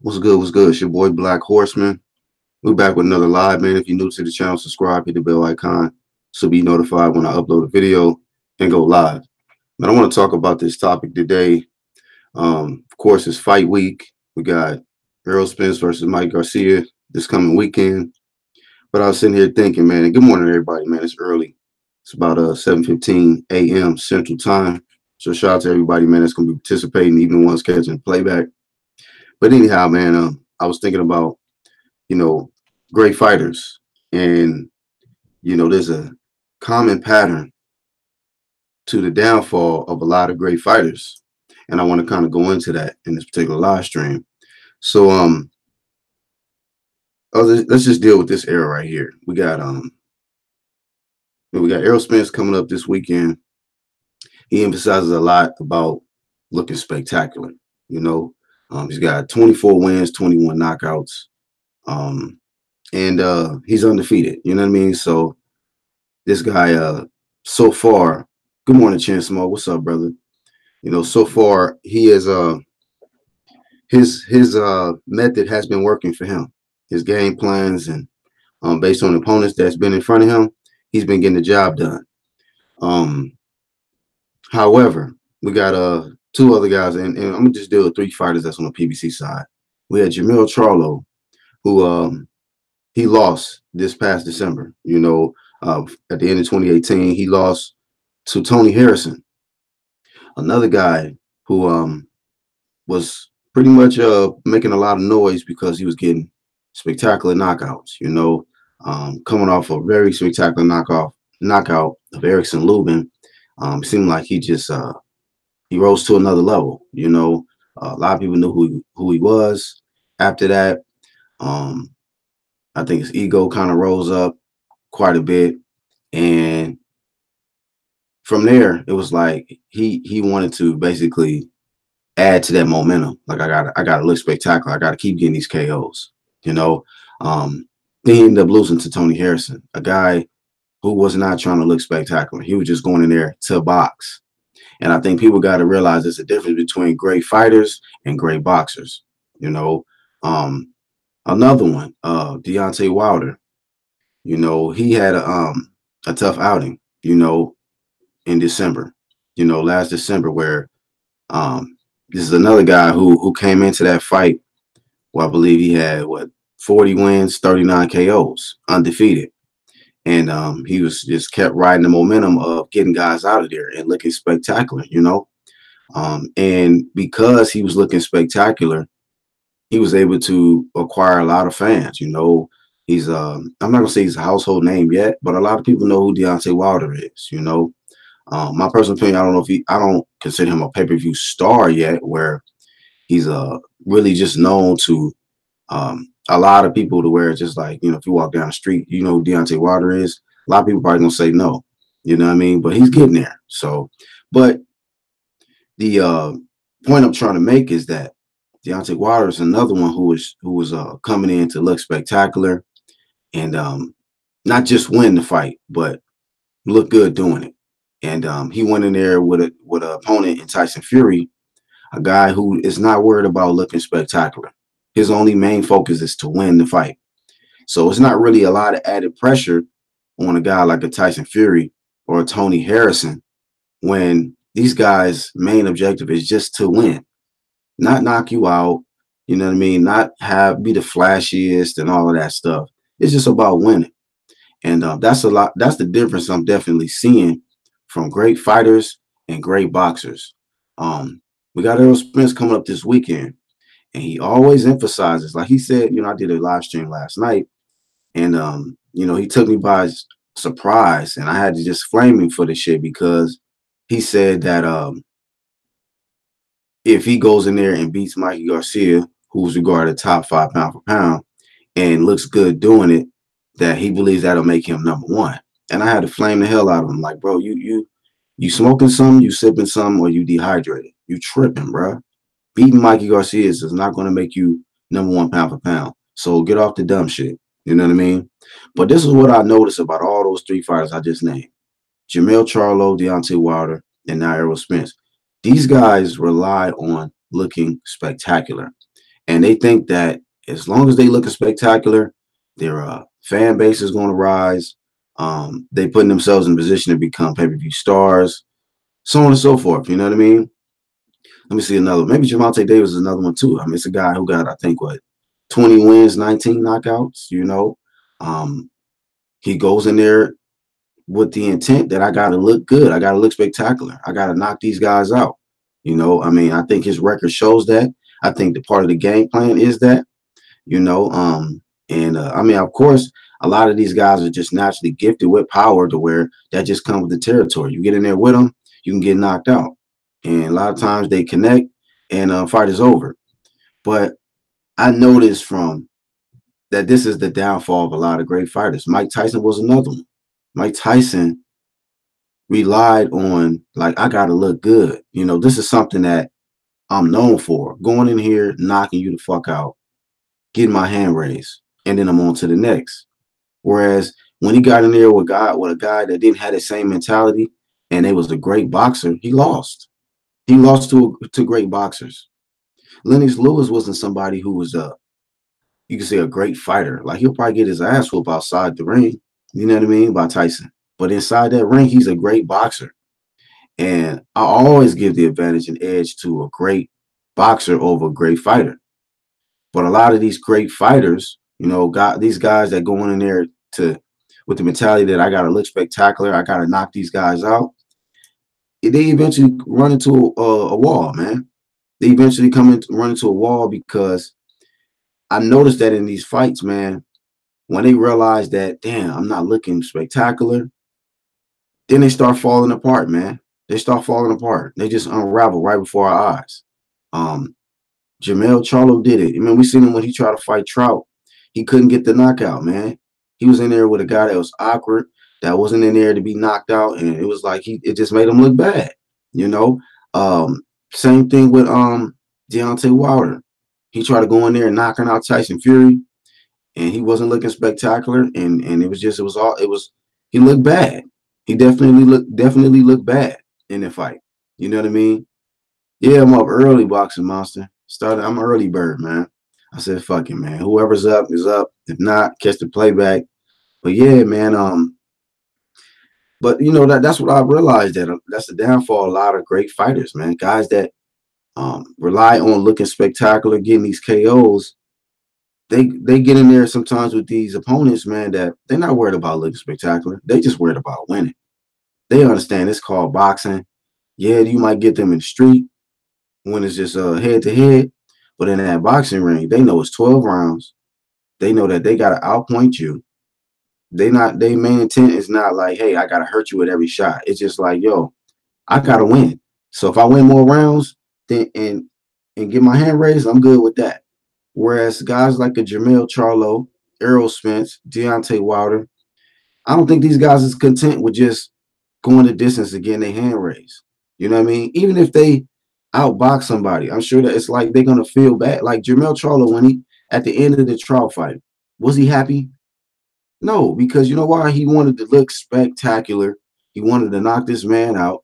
What's good? What's good? It's your boy Black Horseman. We're back with another live, man. If you're new to the channel, subscribe, hit the bell icon so be notified when I upload a video and go live. But I want to talk about this topic today. Of course, it's fight week. We got Errol Spence versus Mike Garcia this coming weekend. But I was sitting here thinking, man, and good morning, everybody, man. It's early. It's about 7:15 a.m. Central Time. So shout out to everybody, man, that's going to be participating, even the ones catching playback. But anyhow, man, I was thinking about, you know, great fighters. And, there's a common pattern to the downfall of a lot of great fighters. And I want to kind of go into that in this particular live stream. So let's just deal with this era right here. We got Errol Spence coming up this weekend. He emphasizes a lot about looking spectacular. He's got 24 wins, 21 knockouts. And he's undefeated. You know what I mean? So this guy, so far, good morning, Chance Mo. What's up, brother? So far he is his method has been working for him. His game plans and based on opponents that's been in front of him, he's been getting the job done. However, we got two other guys, and I'm gonna just deal with three fighters that's on the PBC side. We had Jamil Charlo, who he lost this past December. At the end of 2018, he lost to Tony Harrison, another guy who was pretty much making a lot of noise because he was getting spectacular knockouts. Coming off a very spectacular knockout of Erickson Lubin, it seemed like he rose to another level. A lot of people knew who he was. After that, I think his ego kind of rose up quite a bit, and from there it was like he wanted to basically add to that momentum. Like I gotta look spectacular. I gotta keep getting these KOs. Then he ended up losing to Tony Harrison, a guy who was not trying to look spectacular. He was just going in there to box. And I think people got to realize there's a difference between great fighters and great boxers. Another one, Deontay Wilder. He had a tough outing. In December. Last December, where this is another guy who came into that fight. Well, I believe he had 40 wins, 39 KOs, undefeated. And he was just kept riding the momentum of getting guys out of there and looking spectacular, and because he was looking spectacular, he was able to acquire a lot of fans. He's I'm not gonna say he's a household name yet, but a lot of people know who Deontay Wilder is. My personal opinion, I don't consider him a pay-per-view star yet, where he's really just known to a lot of people, to where it's just like, if you walk down the street, who Deontay Wilder is. A lot of people probably gonna say no, you know what I mean? But he's getting there. So, but the point I'm trying to make is that Deontay Wilder is another one who was coming in to look spectacular and not just win the fight, but look good doing it. And he went in there with an opponent in Tyson Fury, a guy who is not worried about looking spectacular. His only main focus is to win the fight. So it's not really a lot of added pressure on a guy like a Tyson Fury or a Tony Harrison, when these guys' main objective is just to win, not knock you out. You know what I mean? Not be the flashiest and all of that stuff. It's just about winning. And that's the difference I'm definitely seeing from great fighters and great boxers. We got Errol Spence coming up this weekend, and he always emphasizes, like he said, I did a live stream last night, and he took me by surprise, and I had to just flame him for the shit, because he said that if he goes in there and beats Mikey Garcia, who's regarded top 5 pound for pound, and looks good doing it, that he believes that'll make him #1. And I had to flame the hell out of him. Like, bro, you smoking something, you sipping something, or you dehydrated. You tripping, bro. Beating Mikey Garcia is not going to make you #1 pound for pound. So get off the dumb shit. You know what I mean? But this is what I noticed about all those three fighters I just named: Jamil Charlo, Deontay Wilder, and now Errol Spence. These guys rely on looking spectacular. and they think that as long as they looking spectacular, their fan base is going to rise. They putting themselves in position to become pay-per-view stars, so on and so forth. You know what I mean? Let me see another. Maybe Javante Davis is another one too. I mean, it's a guy who got, I think, what, 20 wins, 19 knockouts. Um, he goes in there with the intent that I got to look good. I got to look spectacular. I got to knock these guys out. I mean, I think his record shows that. I think the part of the game plan is that, you know, and I mean, of course, a lot of these guys are just naturally gifted with power to where that just comes with the territory. You get in there with them, you can get knocked out. And a lot of times they connect and fight is over. But I noticed from that this is the downfall of a lot of great fighters. Mike Tyson was another one. Mike Tyson relied on, like, I gotta look good. This is something that I'm known for. Going in here, knocking you the fuck out, getting my hand raised, and then I'm on to the next. Whereas when he got in there with a guy that didn't have the same mentality and they was a great boxer, he lost. He lost to great boxers. Lennox Lewis wasn't somebody who was you could say a great fighter. Like, he'll probably get his ass whooped outside the ring, you know what I mean, by Tyson. But inside that ring, he's a great boxer. And I always give the advantage and edge to a great boxer over a great fighter. But a lot of these great fighters, these guys that go in there with the mentality that I got to look spectacular, I got to knock these guys out, they eventually run into a wall, man. They eventually run into a wall because I noticed that in these fights, man, when they realize that, damn, I'm not looking spectacular, then they start falling apart, man. They start falling apart. They just unravel right before our eyes. Jermell Charlo did it. I mean, we seen him when he tried to fight Trout. He couldn't get the knockout, man. He was in there with a guy that was awkward, that wasn't in there to be knocked out, and it was like it just made him look bad, you know. Same thing with Deontay Wilder. He tried to go in there and knocking out Tyson Fury, and he wasn't looking spectacular, and he looked bad. He definitely looked bad in the fight. You know what I mean? Yeah, I'm up early, boxing monster. I'm an early bird, man. I said, fuck it, man. Whoever's up is up. If not, catch the playback. But yeah, man. But that's what I realized, that that's the downfall of a lot of great fighters, man. Guys that rely on looking spectacular, getting these KOs. They get in there sometimes with these opponents, man, that they're not worried about looking spectacular. They just worried about winning. They understand it's called boxing. Yeah, you might get them in the street when it's just head to head, but in that boxing ring, they know it's 12 rounds. They know that they gotta outpoint you. Their main intent is not like, hey, I gotta hurt you at every shot. It's just like, yo, I gotta win. So if I win more rounds and get my hand raised, I'm good with that. Whereas guys like a Jermell Charlo, Errol Spence, Deontay Wilder, I don't think these guys is content with just going the distance and getting their hand raised. You know what I mean? Even if they outbox somebody, I'm sure that it's like they're gonna feel bad. Like Jermell Charlo, when he at the end of the trial fight, was he happy? No, because you know why? He wanted to look spectacular. He wanted to knock this man out.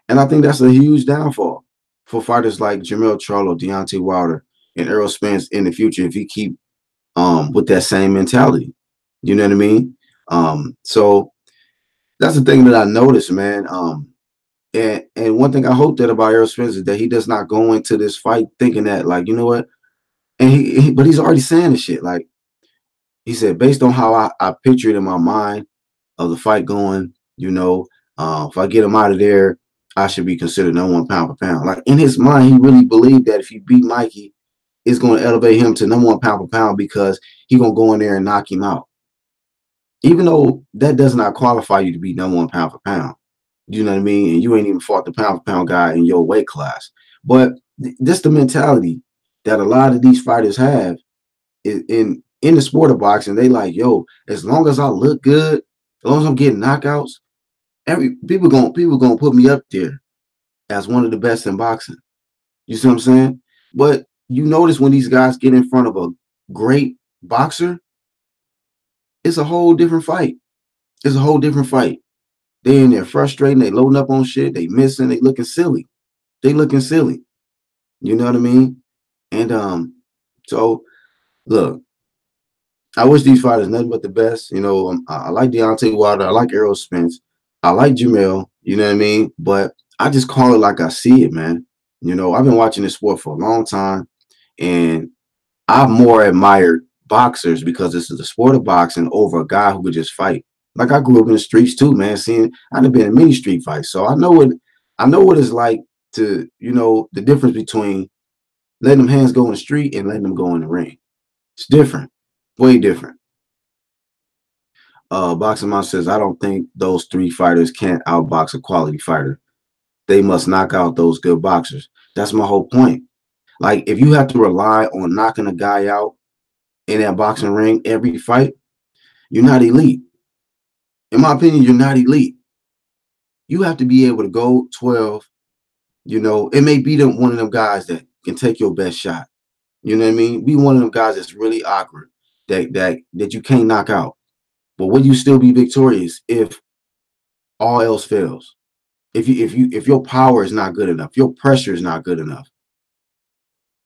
And I think that's a huge downfall for fighters like Jermell Charlo, Deontay Wilder, and Errol Spence in the future if he keep with that same mentality. You know what I mean? So that's the thing that I noticed, man. And one thing I hope that about Errol Spence is that he does not go into this fight thinking that, like, you know what? And but he's already saying this shit. Like, he said, based on how I pictured in my mind of the fight going, if I get him out of there, I should be considered number one pound for pound. Like, in his mind, he really believed that if he beat Mikey, it's going to elevate him to number one pound for pound because he's going to go in there and knock him out. Even though that does not qualify you to be number one pound for pound. You know what I mean? And you ain't even fought the pound for pound guy in your weight class. But this the mentality that a lot of these fighters have in the sport of boxing. They like, yo, as long as I look good, as long as I'm getting knockouts, people gonna put me up there as one of the best in boxing. You see what I'm saying? But you notice when these guys get in front of a great boxer, it's a whole different fight. It's a whole different fight. They in there frustrating, they loading up on shit, they missing, they looking silly. They looking silly. You know what I mean? And So look, I wish these fighters nothing but the best. I like Deontay Wilder. I like Errol Spence. I like Jamel. You know what I mean? But I just call it like I see it, man. I've been watching this sport for a long time, and I've more admired boxers because this is the sport of boxing over a guy who could just fight. Like I grew up in the streets too, man. I've been in many street fights, so I know what it's like to, the difference between letting them hands go in the street and letting them go in the ring. It's different, way different. Boxing Mom says, I don't think those three fighters can't outbox a quality fighter. They must knock out those good boxers. That's my whole point. Like, if you have to rely on knocking a guy out in that boxing ring every fight, you're not elite. In my opinion, you're not elite. You have to be able to go 12. It may be one of them guys that can take your best shot. You know what I mean? Be one of them guys that's really awkward, that you can't knock out. But will you still be victorious if all else fails? If your power is not good enough, your pressure is not good enough,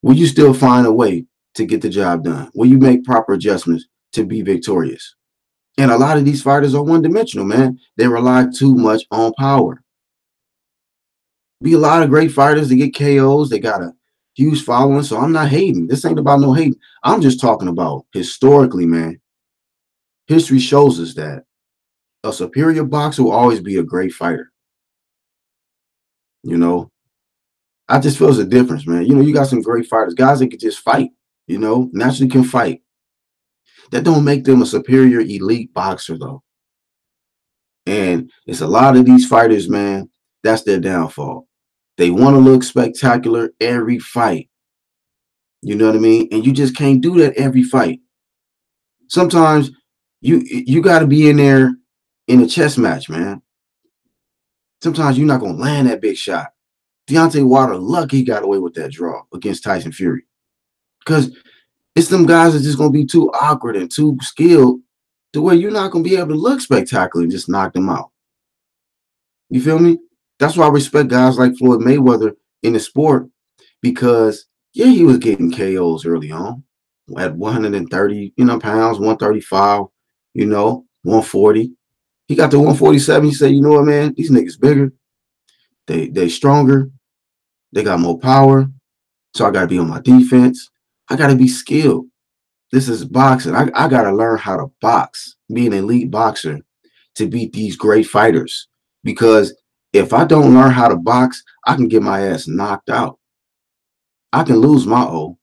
will you still find a way to get the job done? Will you make proper adjustments to be victorious? And a lot of these fighters are one-dimensional, man. They rely too much on power. Be a lot of great fighters that get KOs. They got a huge following. So I'm not hating. This ain't about no hating. I'm just talking about historically, man. History shows us that a superior boxer will always be a great fighter. You know, I just feel it's a difference, man. You got some great fighters, guys that can just fight, naturally can fight. That don't make them a superior elite boxer, though. And it's a lot of these fighters, man, that's their downfall. They want to look spectacular every fight. You know what I mean? And you just can't do that every fight. Sometimes you got to be in there in a chess match, man. Sometimes you're not going to land that big shot. Deontay Wilder, lucky he got away with that draw against Tyson Fury. Because it's them guys that's just going to be too awkward and too skilled to where you're not going to be able to look spectacular and just knock them out. You feel me? That's why I respect guys like Floyd Mayweather in the sport because, yeah, he was getting KOs early on at 130, pounds, 135, 140. He got to 147. He said, you know what, man? These niggas bigger. They stronger. They got more power. So I got to be on my defense. I got to be skilled. This is boxing. I got to learn how to box, be an elite boxer to beat these great fighters. Because if I don't learn how to box, I can get my ass knocked out. I can lose my O.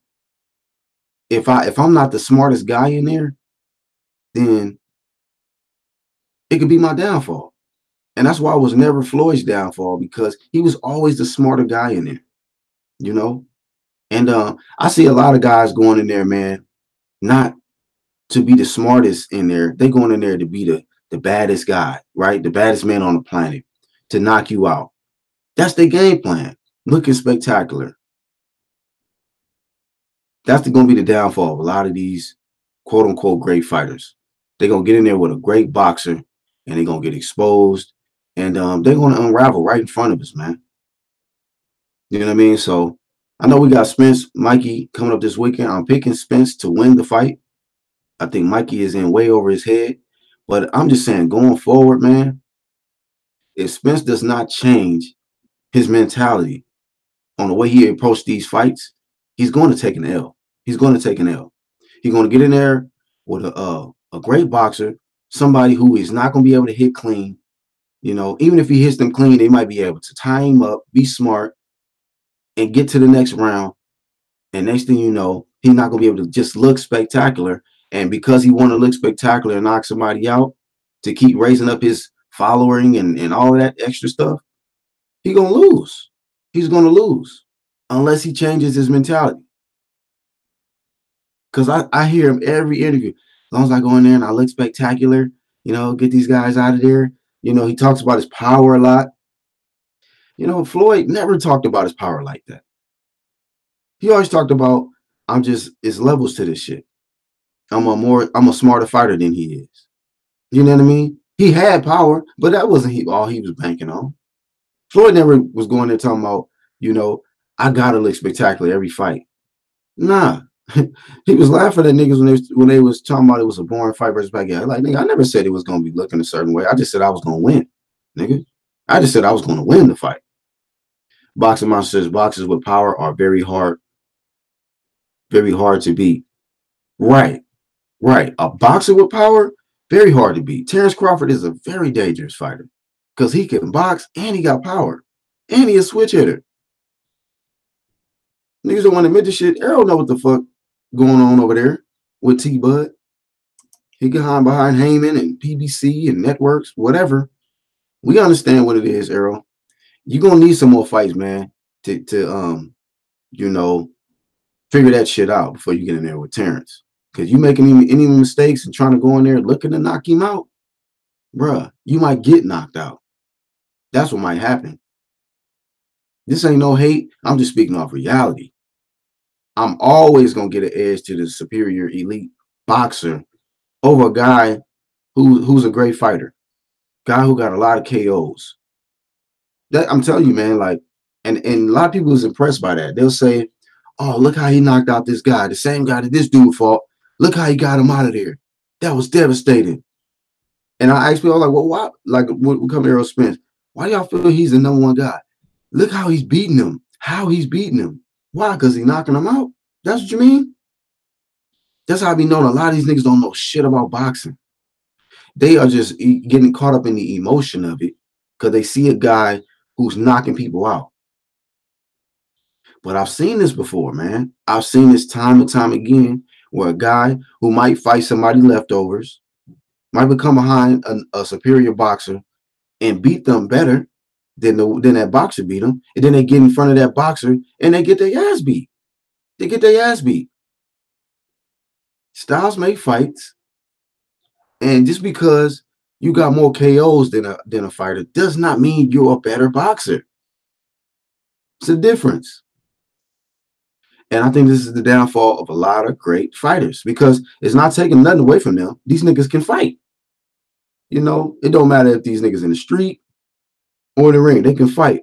If I'm not the smartest guy in there, then it could be my downfall. And that's why it was never Floyd's downfall because he was always the smarter guy in there, And I see a lot of guys going in there, man, not to be the smartest in there. They're going in there to be the baddest guy, right? The baddest man on the planet to knock you out. That's their game plan. Looking spectacular. That's going to be the downfall of a lot of these quote unquote great fighters. They're going to get in there with a great boxer and they're going to get exposed and they're going to unravel right in front of us, man. You know what I mean? So I know we got Spence, Mikey coming up this weekend. I'm picking Spence to win the fight. I think Mikey is in way over his head. But I'm just saying, going forward, man, if Spence does not change his mentality on the way he approached these fights, he's going to take an L. He's going to take an L. He's going to get in there with a great boxer, somebody who is not going to be able to hit clean. Even if he hits them clean, they might be able to tie him up, be smart, and get to the next round. And next thing you know, he's not going to be able to just look spectacular. And because he want to look spectacular and knock somebody out to keep raising up his following and all of that extra stuff, he's going to lose. He's going to lose unless he changes his mentality. Because I hear him every interview. As long as I go in there and I look spectacular, get these guys out of there. He talks about his power a lot. Floyd never talked about his power like that. He always talked about, it's levels to this shit. I'm a smarter fighter than he is. You know what I mean? He had power, but that wasn't all he was banking on. Floyd never was going there talking about, I gotta look spectacular every fight. Nah, He was laughing at niggas when they was talking about it was a boring fight versus Pacquiao. Like, nigga, I never said it was gonna be looking a certain way. I just said I was gonna win, nigga. I just said I was gonna win the fight. Boxing Monster says boxers with power are very hard to beat. Right, right. A boxer with power, very hard to beat. Terrence Crawford is a very dangerous fighter because he can box and he got power. And he a switch hitter. Niggas don't want to admit this shit. Errol know what the fuck going on over there with T-Bud. He can hide behind Heyman and PBC and networks, whatever. We understand what it is, Errol. You're gonna need some more fights, man, to you know, figure that shit out before you get in there with Terrence. Because you making any mistakes and trying to go in there looking to knock him out, bruh, you might get knocked out. That's what might happen. This ain't no hate. I'm just speaking off reality. I'm always gonna get an edge to the superior elite boxer over a guy who's a great fighter, guy who got a lot of KOs. That I'm telling you, man, like, and a lot of people is impressed by that. They'll say, "Oh, look how he knocked out this guy, the same guy that this dude fought. Look how he got him out of there. That was devastating." And I ask people, like, "Well, why?" Like, what come Errol Spence? Why y'all feel he's the #1 guy? Look how he's beating him. How he's beating him. Why? Because he's knocking him out. That's what you mean? That's how I be knowing a lot of these niggas don't know shit about boxing. They are just getting caught up in the emotion of it because they see a guy who's knocking people out. But I've seen this before, man. I've seen this time and time again where a guy who might fight somebody leftovers might become behind a superior boxer and beat them better than that boxer beat them. And then they get in front of that boxer and they get their ass beat. They get their ass beat. Styles make fights. And just because you got more KOs than a fighter does not mean you're a better boxer. It's a difference. And I think this is the downfall of a lot of great fighters because it's not taking nothing away from them. These niggas can fight. You know, it don't matter if these niggas in the street or in the ring, they can fight.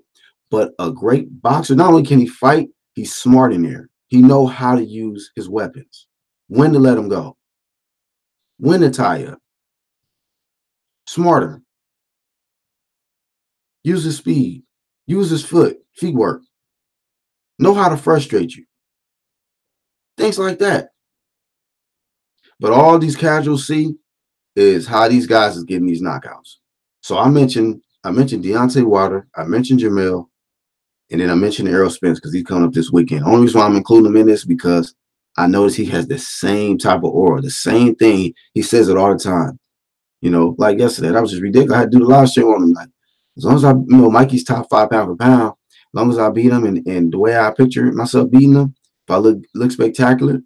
But a great boxer, not only can he fight, he's smart in there. He know how to use his weapons, when to let them go, when to tie up. Smarter. Use his speed. Use his feet work. Know how to frustrate you. Things like that. But all these casuals see is how these guys is getting these knockouts. So I mentioned Deontay Wilder, I mentioned Jamel, and then I mentioned Errol Spence because he's coming up this weekend. The only reason why I'm including him in this because I notice he has the same type of aura, the same thing. He says it all the time. You know, like yesterday, that was just ridiculous. I had to do the live stream on him. Like, as long as I, Mikey's top 5 pound for pound, as long as I beat him and the way I picture myself beating him, if I look spectacular,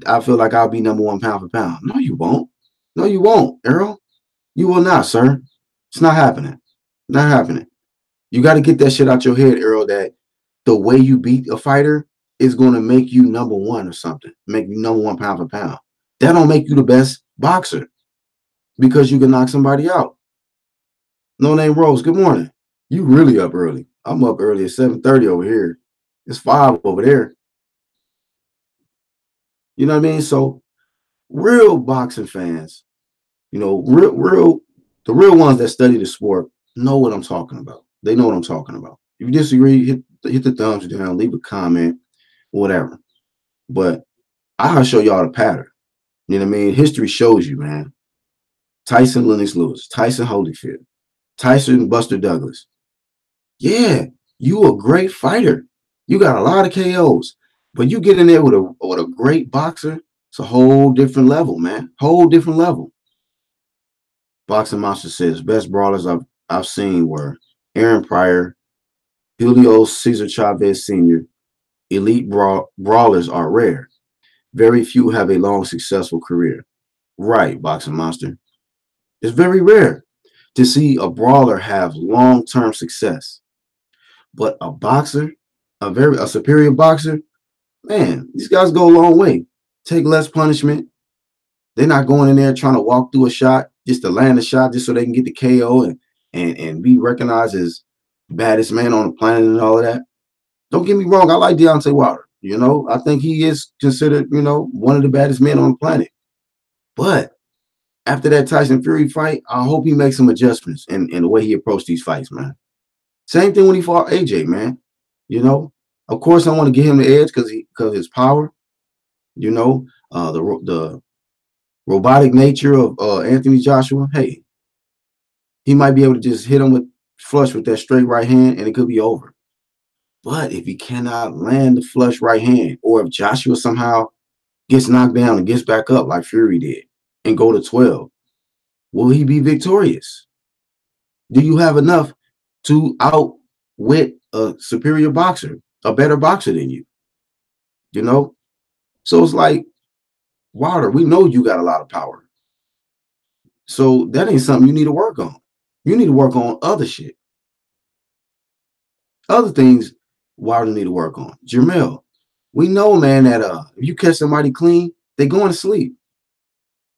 I feel like I'll be #1 pound for pound. No, you won't. No, you won't, Errol. You will not, sir. It's not happening. Not happening. You got to get that shit out your head, Errol, that the way you beat a fighter is going to make you #1 or something. Make you #1 pound for pound. That don't make you the best boxer because you can knock somebody out. No Name Rose, good morning. You really up early. I'm up early at 7:30 over here. It's 5 over there. You know what I mean? So real boxing fans, you know, the real ones that study the sport know what I'm talking about. They know what I'm talking about. If you disagree, hit the thumbs down, leave a comment, whatever. But I'll show y'all the pattern. You know what I mean? History shows you, man. Tyson Lennox Lewis, Tyson Holyfield, Tyson Buster Douglas. Yeah, you a great fighter. You got a lot of KOs, but you get in there with a great boxer. It's a whole different level, man. Whole different level. Boxing Monster says best brawlers I've seen were Aaron Pryor, Julio Cesar Chavez Sr. Elite brawlers are rare. Very few have a long, successful career. Right, Boxing Monster. It's very rare to see a brawler have long-term success. But a boxer, a superior boxer, man, these guys go a long way. Take less punishment. They're not going in there trying to walk through a shot just to land a shot just so they can get the KO and be recognized as baddest man on the planet and all of that. Don't get me wrong, I like Deontay Wilder. I think he is considered, one of the baddest men on the planet. But after that Tyson Fury fight, I hope he makes some adjustments in the way he approached these fights, man. Same thing when he fought AJ, man. You know, of course, I want to give him the edge because his power. The robotic nature of Anthony Joshua. Hey, he might be able to just hit him with flush with that straight right hand, and it could be over. But if he cannot land the flush right hand, or if Joshua somehow gets knocked down and gets back up like Fury did and go to 12, will he be victorious? Do you have enough to outwit a superior boxer, a better boxer than you? You know? So it's like, Wilder, we know you got a lot of power. So that ain't something you need to work on. You need to work on other shit. Other things Wilder need to work on. Jermell, we know, man, that if you catch somebody clean, they going to sleep.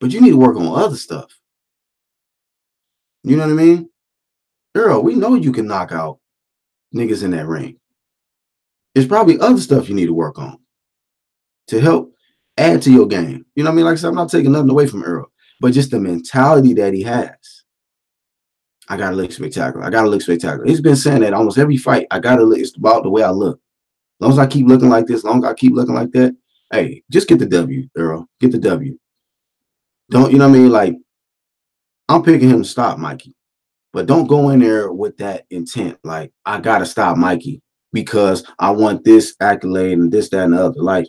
But you need to work on other stuff. You know what I mean? Earl, we know you can knock out niggas in that ring. There's probably other stuff you need to work on to help add to your game. You know what I mean? Like I said, I'm not taking nothing away from Earl, but just the mentality that he has. I gotta look spectacular. I gotta look spectacular. He's been saying that almost every fight. I gotta look. It's about the way I look. As long as I keep looking like this, as long as I keep looking like that, hey, just get the W, Earl. Get the W. Don't, you know what I mean? Like, I'm picking him to stop Mikey. But don't go in there with that intent. Like, I gotta stop Mikey because I want this accolade and this, that, and the other. Like,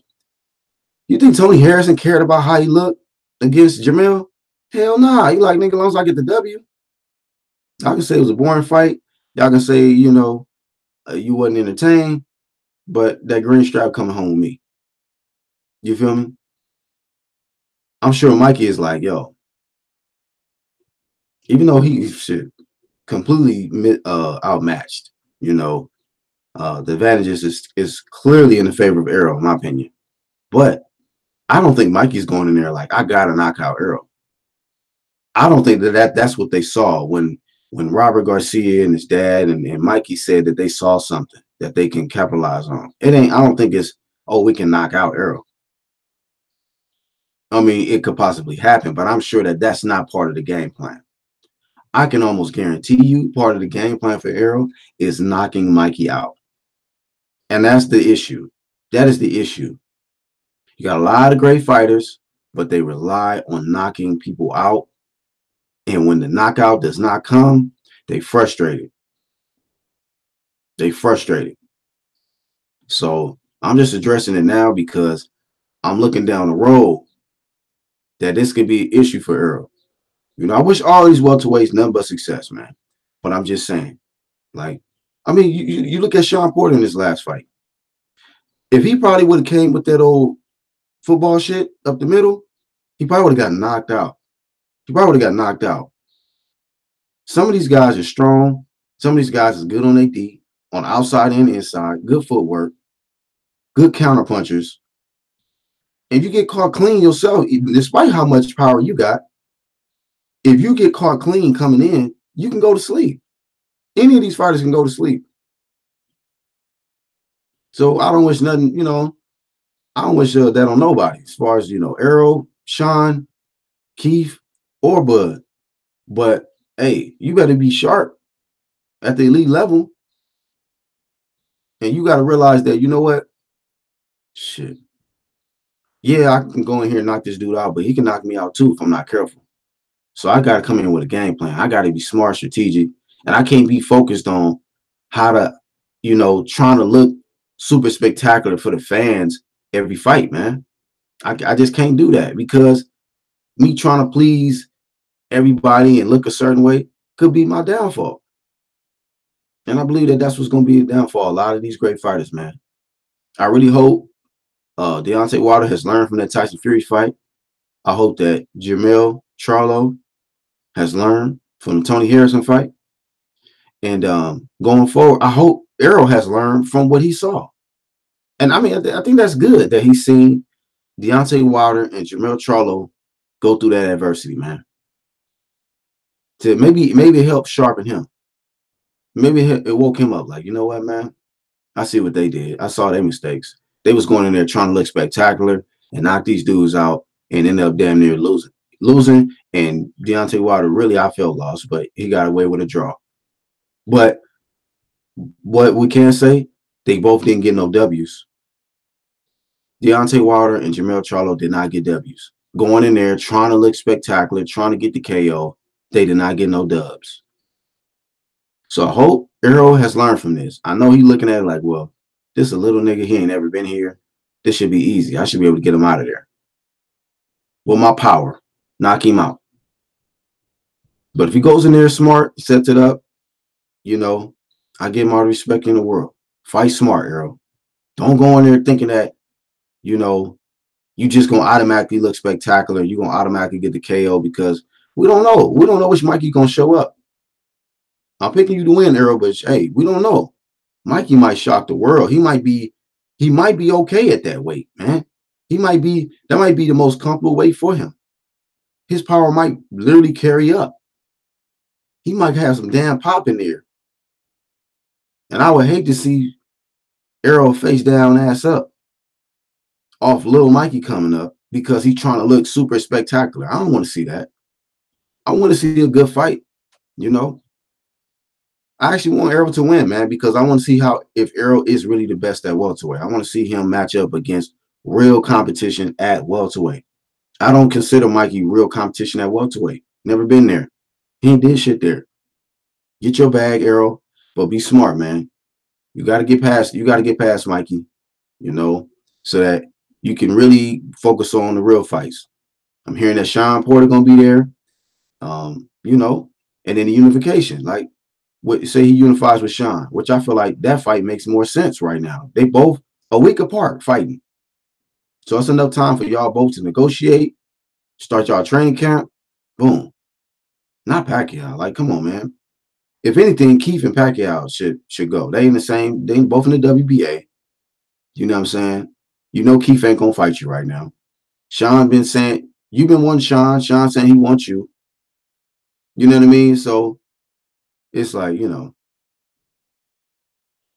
you think Tony Harrison cared about how he looked against Jamel? Hell nah. He like, nigga, as long as I get the W. I can say it was a boring fight. Y'all can say, you wasn't entertained, but that green strap coming home with me. You feel me? I'm sure Mikey is like, yo, even though he should completely outmatched, the advantages is clearly in the favor of Errol, in my opinion. But I don't think Mikey's going in there like, I gotta knock out Errol. I don't think that's what they saw when Robert Garcia and his dad and Mikey said that they saw something that they can capitalize on. I don't think it's, oh, we can knock out Errol. I mean, it could possibly happen, but I'm sure that that's not part of the game plan. I can almost guarantee you part of the game plan for Errol is knocking Mikey out. And that's the issue. That is the issue. You got a lot of great fighters, but they rely on knocking people out. And when the knockout does not come, they frustrated. They frustrated. So I'm just addressing it now because I'm looking down the road that this could be an issue for Errol. I wish all these welterweights nothing but success, man. But I'm just saying, like, I mean, you look at Sean Porter in his last fight. If he probably would have came with that old football shit up the middle, he probably would have got knocked out. He probably would have got knocked out. Some of these guys are strong. Some of these guys is good on their D, on outside and inside, good footwork, good counter punchers. And you get caught clean yourself, despite how much power you got, if you get caught clean coming in, you can go to sleep. Any of these fighters can go to sleep. So I don't wish nothing, I don't wish that on nobody as far as, Errol, Sean, Keith, or Bud. But, hey, you better be sharp at the elite level. And you got to realize that, you know what? Shit. Yeah, I can go in here and knock this dude out, but he can knock me out too if I'm not careful. So I got to come in with a game plan. I got to be smart, strategic, and I can't be focused on how to, trying to look super spectacular for the fans every fight, man. I just can't do that because me trying to please everybody and look a certain way could be my downfall. And I believe that that's what's going to be a downfall. A lot of these great fighters, man. I really hope Deontay Wilder has learned from that Tyson Fury fight. I hope that Jermell Charlo has learned from the Tony Harrison fight. And going forward, I hope Errol has learned from what he saw. And I mean, I think that's good that he's seen Deontay Wilder and Jermell Charlo go through that adversity, man. To maybe it helped sharpen him. Maybe it woke him up like, you know what, man? I see what they did. I saw their mistakes. They was going in there trying to look spectacular and knock these dudes out and end up damn near losing. And Deontay Wilder really, I felt lost, but he got away with a draw. But what we can say, they both didn't get no W's. Deontay Wilder and Jermell Charlo did not get W's. Going in there trying to look spectacular, trying to get the KO, they did not get no dubs. So I hope Errol has learned from this. I know he's looking at it like, well, this a little nigga, he ain't never been here. This should be easy. I should be able to get him out of there. With my power, knock him out. But if he goes in there smart, sets it up, I give him all the respect in the world. Fight smart, Errol. Don't go in there thinking that, you just gonna automatically look spectacular. You're gonna automatically get the KO because we don't know. We don't know which Mikey gonna show up. I'm picking you to win, Errol, but hey, we don't know. Mikey might shock the world. He might be okay at that weight, man. That might be the most comfortable weight for him. His power might literally carry up. He might have some damn pop in there. And I would hate to see Errol face down, ass up off little Mikey coming up because he's trying to look super spectacular. I don't want to see that. I want to see a good fight, I actually want Errol to win, man, because I want to see if Errol is really the best at welterweight. I want to see him match up against real competition at welterweight. I don't consider Mikey real competition at welterweight. Never been there. He ain't did shit there. Get your bag, Errol, but be smart, man. You got to get past Mikey, so that you can really focus on the real fights. I'm hearing that Sean Porter gonna be there, and then the unification. Like, say he unifies with Sean, which I feel like that fight makes more sense right now. They both a week apart fighting, so it's enough time for y'all both to negotiate, start y'all training camp. Boom. Not Pacquiao. Like, come on, man. If anything, Keith and Pacquiao should go. They ain't the same. They ain't both in the WBA. You know what I'm saying? Keith ain't gonna fight you right now. Sean been saying you've been wanting Sean. Sean saying he wants you. You know what I mean? So it's like,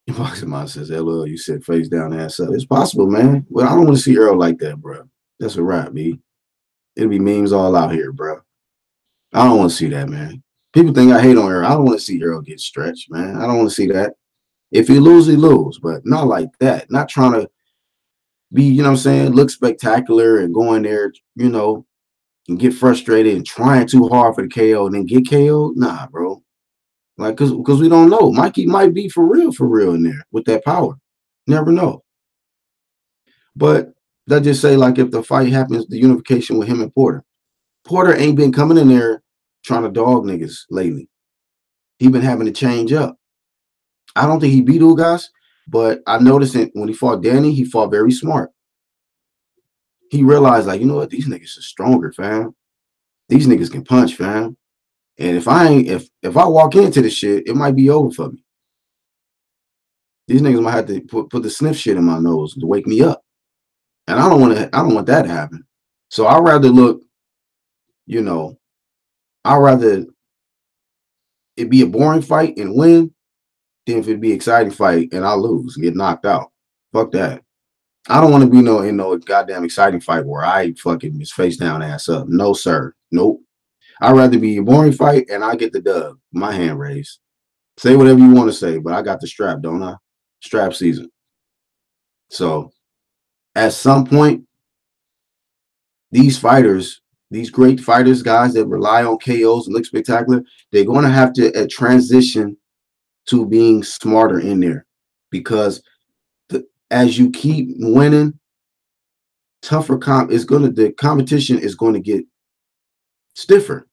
Boxing Mind says, LL, you said face down, ass up. It's possible, man. Well, I don't want to see Earl like that, bro. That's a wrap, B. It'll be memes all out here, bro. I don't want to see that, man. People think I hate on Earl. I don't want to see Earl get stretched, man. I don't want to see that. If he lose, he lose, but not like that. Not trying to be, look spectacular and go in there, and get frustrated and trying too hard for the KO and then get KO'd. Nah, bro. Like, because we don't know. Mikey might be for real in there with that power. Never know. But that just say, like, if the fight happens, the unification with him and Porter. Porter ain't been coming in there trying to dog niggas lately. He been having to change up. I don't think he beat Ugas, but I noticed it when he fought Danny, he fought very smart. He realized, like, you know what? These niggas are stronger, fam. These niggas can punch, fam. And if I walk into this shit, it might be over for me. These niggas might have to put the sniff shit in my nose to wake me up. And I don't want that to happen. So I'd rather look, I'd rather it be a boring fight and win than if it be an exciting fight and I lose and get knocked out. Fuck that. I don't want to be in no goddamn exciting fight where I fucking is face down, ass up. No, sir. Nope. I'd rather be a boring fight and I get the dub. My hand raised. Say whatever you want to say, but I got the strap, don't I? Strap season. So at some point, these fighters, these great fighters, guys that rely on KOs and look spectacular, they're going to have to transition to being smarter in there because as you keep winning, the competition is going to get stiffer.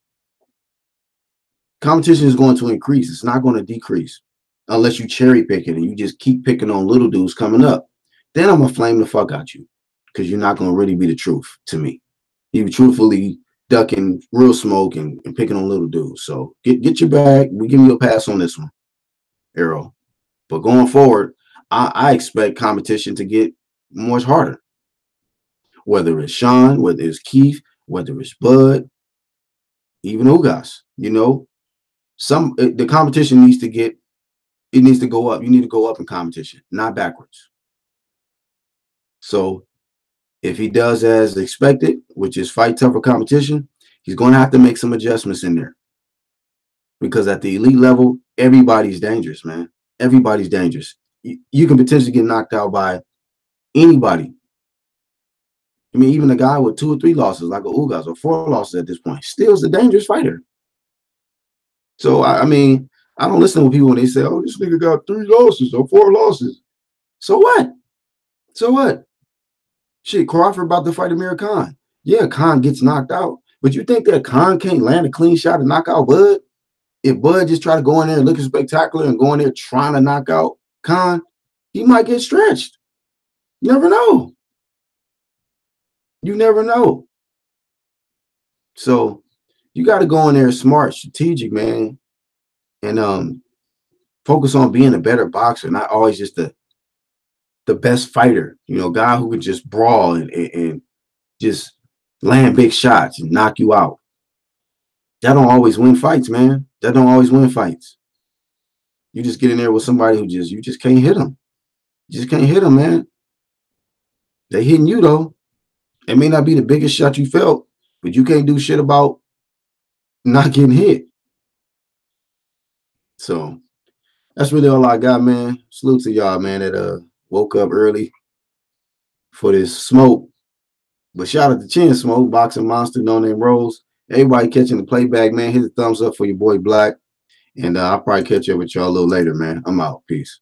Competition is going to increase. It's not going to decrease unless you cherry pick it and you just keep picking on little dudes coming up. Then I'm going to flame the fuck out you because you're not going to really be the truth to me. You truthfully ducking real smoke and picking on little dudes. So get your bag. We give you a pass on this one, Errol. But going forward, I expect competition to get much harder. Whether it's Sean, whether it's Keith, whether it's Bud, even Ugas, the competition needs to go up. You need to go up in competition, not backwards. So if he does as expected, which is fight tougher competition, he's going to have to make some adjustments in there because at the elite level, everybody's dangerous, man. Everybody's dangerous. You can potentially get knocked out by anybody. I mean, even a guy with 2 or 3 losses, like a Ugas, or 4 losses at this point, still is a dangerous fighter. So I mean, I don't listen to people when they say, "Oh, this nigga got 3 losses or 4 losses." So what? So what? Shit, Crawford about to fight Amir Khan. Yeah, Khan gets knocked out, but you think that Khan can't land a clean shot and knock out Bud? If Bud just try to go in there and looking spectacular and go in there trying to knock out Khan, he might get stretched. You never know. You never know. So you got to go in there smart, strategic, man, and focus on being a better boxer, not always just the best fighter. You know, guy who can just brawl and just land big shots and knock you out. That don't always win fights, man. That don't always win fights. You just get in there with somebody who you just can't hit them. You just can't hit them, man. They hitting you though. It may not be the biggest shot you felt, but you can't do shit about not getting hit. So that's really all I got, man. Salute to y'all, man, that woke up early for this smoke. But shout out to Chin Smoke, Boxing Monster, No Name Rose. Everybody catching the playback, man. Hit the thumbs up for your boy Black. And I'll probably catch up with y'all a little later, man. I'm out. Peace.